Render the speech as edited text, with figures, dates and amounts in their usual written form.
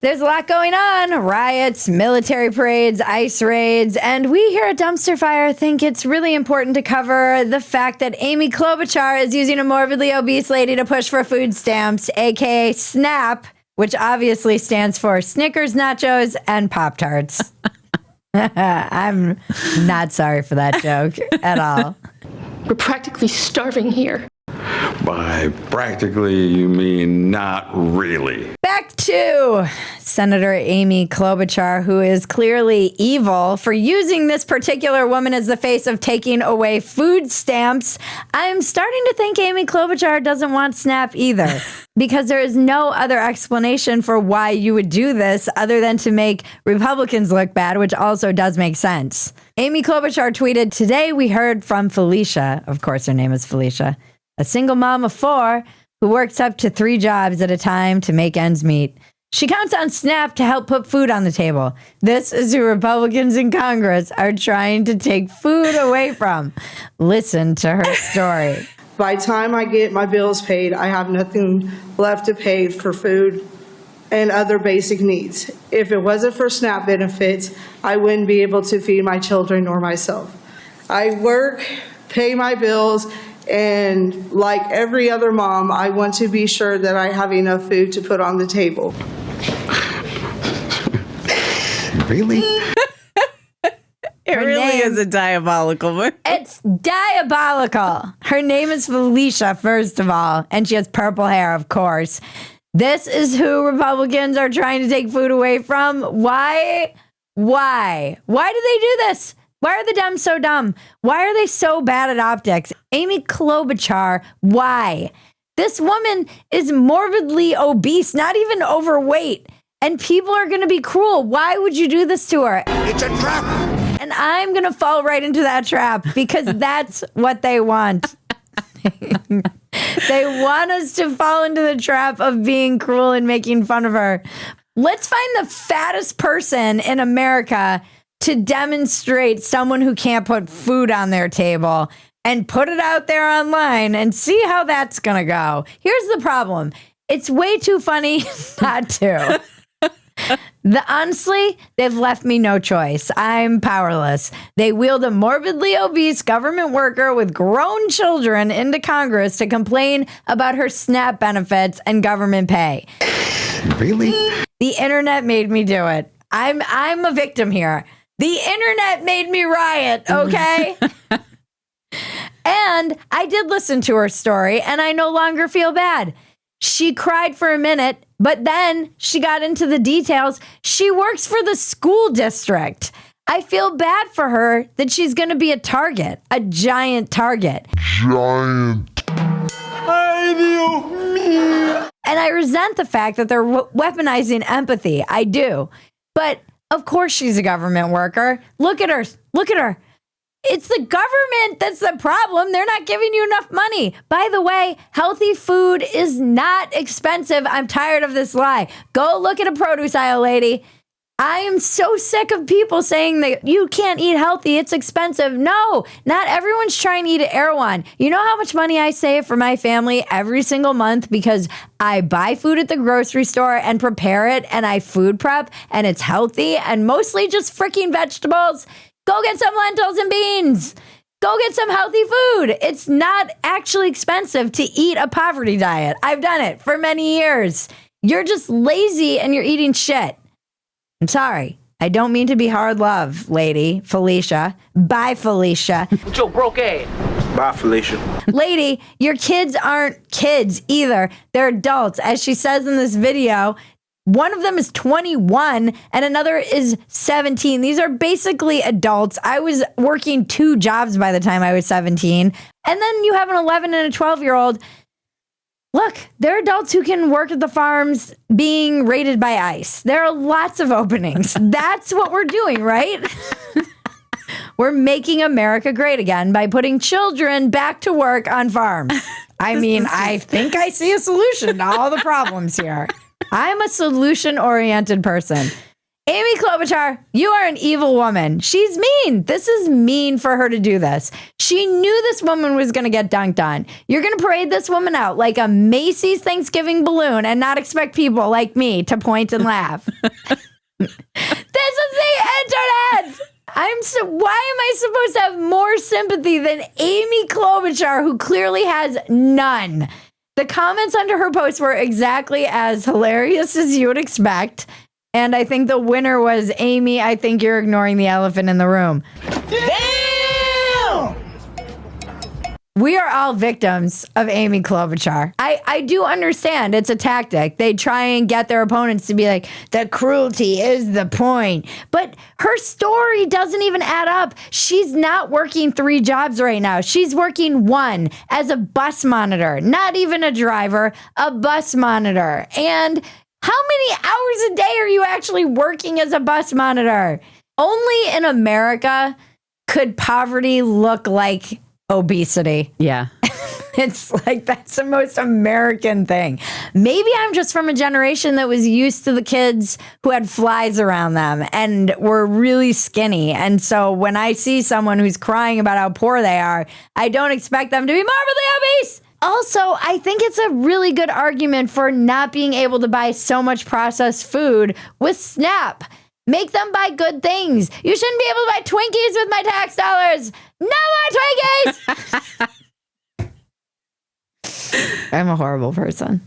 There's a lot going on. Riots, military parades, ICE raids, and we here at Dumpster Fire think it's really important to cover the fact that Amy Klobuchar is using a morbidly obese lady to push for food stamps, aka SNAP, which obviously stands for Snickers, Nachos, and Pop-Tarts. I'm not sorry for that joke at all. We're practically starving here. By practically, you mean not really. Back to Senator Amy Klobuchar, who is clearly evil for using this particular woman as the face of taking away food stamps. I'm starting to think Amy Klobuchar doesn't want SNAP either, because there is no other explanation for why you would do this other than to make Republicans look bad, which also does make sense. Amy Klobuchar tweeted, "Today we heard from Felicia," of course her name is Felicia, "a single mom of 4 who works up to 3 jobs at a time to make ends meet. She counts on SNAP to help put food on the table. This is who Republicans in Congress are trying to take food away from." Listen to her story. By the time I get my bills paid, I have nothing left to pay for food and other basic needs. If it wasn't for SNAP benefits, I wouldn't be able to feed my children or myself. I work, pay my bills, and like every other mom, I want to be sure that I have enough food to put on the table. Really? It really is a diabolical one. It's diabolical. Her name is Felicia, first of all, and she has purple hair, of course. This is who Republicans are trying to take food away from. Why? Why do they do this? Why are the Dems so dumb? Why are they so bad at optics? Amy Klobuchar, why? This woman is morbidly obese, not even overweight, and people are going to be cruel. Why would you do this to her? It's a trap. And I'm going to fall right into that trap because that's what they want. They want us to fall into the trap of being cruel and making fun of her. Let's find the fattest person in America to demonstrate someone who can't put food on their table and put it out there online and see how that's going to go. Here's the problem. It's way too funny not to. Honestly, they've left me no choice. I'm powerless. They wheeled a morbidly obese government worker with grown children into Congress to complain about her SNAP benefits and government pay. Really? The internet made me do it. I'm a victim here. The internet made me riot, okay? And I did listen to her story, and I no longer feel bad. She cried for a minute, but then she got into the details. She works for the school district. I feel bad for her that she's going to be a target, a giant target. Giant. And I resent the fact that they're weaponizing empathy. I do. But of course she's a government worker. Look at her. Look at her. It's the government that's the problem. They're not giving you enough money. By the way, healthy food is not expensive. I'm tired of this lie. Go look at a produce aisle, lady. I am so sick of people saying that you can't eat healthy. It's expensive. No, not everyone's trying to eat at Erewhon. You know how much money I save for my family every single month because I buy food at the grocery store and prepare it and I food prep and it's healthy and mostly just freaking vegetables. Go get some lentils and beans. Go get some healthy food. It's not actually expensive to eat a poverty diet. I've done it for many years. You're just lazy and you're eating shit. I'm sorry. I don't mean to be hard love, lady. Felicia. Bye, Felicia. With your broke ass. Bye, Felicia. Lady, your kids aren't kids either. They're adults. As she says in this video, one of them is 21 and another is 17. These are basically adults. I was working 2 jobs by the time I was 17. And then you have an 11 and a 12-year-old. Look, there are adults who can work at the farms being raided by ICE. There are lots of openings. That's what we're doing, right? We're making America great again by putting children back to work on farms. I mean, I think I see a solution to all the problems here. I'm a solution-oriented person. Amy Klobuchar, you are an evil woman. She's mean. This is mean for her to do this. She knew this woman was going to get dunked on. You're going to parade this woman out like a Macy's Thanksgiving balloon and not expect people like me to point and laugh. This is the internet. Why am I supposed to have more sympathy than Amy Klobuchar, who clearly has none? The comments under her post were exactly as hilarious as you would expect. And I think the winner was Amy. I think you're ignoring the elephant in the room. Damn! We are all victims of Amy Klobuchar. I do understand it's a tactic. They try and get their opponents to be like, the cruelty is the point. But her story doesn't even add up. She's not working 3 jobs right now. She's working 1 as a bus monitor, not even a driver, a bus monitor. And how many hours a day are you actually working as a bus monitor? Only in America could poverty look like obesity. Yeah. It's like, that's the most American thing. Maybe I'm just from a generation that was used to the kids who had flies around them and were really skinny. And so when I see someone who's crying about how poor they are, I don't expect them to be morbidly obese. Also, I think it's a really good argument for not being able to buy so much processed food with SNAP. Make them buy good things. You shouldn't be able to buy Twinkies with my tax dollars. No more Twinkies! I'm a horrible person.